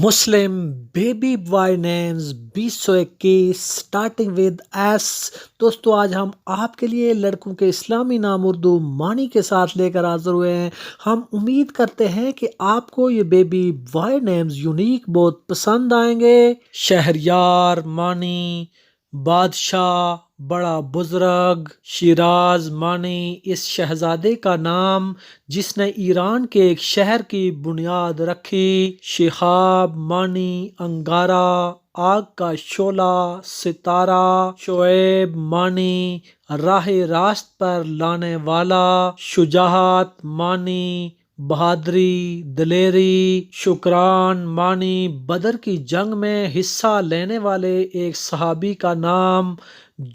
Muslim baby boy names 2021 starting with S. دوستو آج ہم آپ کے لیے لڑکوں کے اسلامی نام اردو معنی کے ساتھ لے کر حاضر ہوئے ہیں۔ ہم امید کرتے ہیں کہ آپ کو یہ بیبی بوائے نیمز یونیک بہت پسند آئیں گے۔ شہریار معنی بادشاہ، بڑا بزرگ۔ شیراز معنی اس شہزادے کا نام جس نے ایران کے ایک شہر کی بنیاد رکھی۔ شہاب معنی انگارہ، آگ کا شعلہ، ستارہ۔ شعیب معنی راہ راست پر لانے والا۔ شجاعت معنی بہادری، دلیری۔ شکران معنی بدر کی جنگ میں حصہ لینے والے ایک صحابی کا نام۔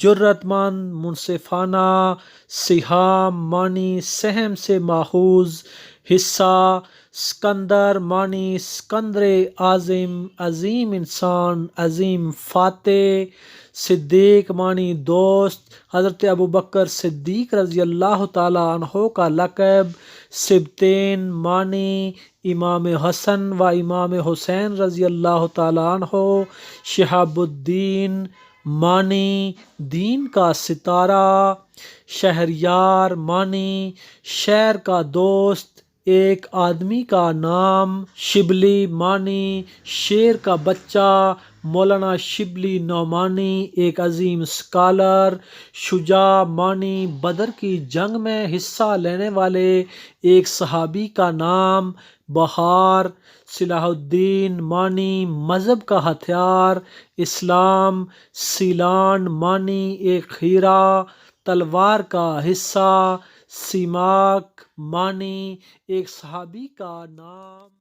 جرأت مند، منصفانہ۔ سہام معنی سہم سے ماخوذ حصہ۔ سکندر معنی سکندر اعظم، عظیم انسان، عظیم فاتح۔ صدیق معنی دوست، حضرت ابوبکر صدیق رضی اللہ تعالیٰ عنہ کا لقب۔ سبطین معنی امام حسن و امام حسین رضی اللہ تعالیٰ عنہ۔ شہاب الدین معنی دین کا ستارہ۔ شہریار معنی شہر کا دوست، ایک آدمی کا نام۔ شبلی معنی شیر کا بچہ، مولانا شبلی نعمانی ایک عظیم اسکالر۔ شجاع معنی بدر کی جنگ میں حصہ لینے والے ایک صحابی کا نام۔ بہار۔ صلاح الدین معنی مذہب کا ہتھیار، اسلام۔ سیلان معنی ایک ہیرا، تلوار کا حصہ۔ سیماک معنی ایک صحابی کا نام۔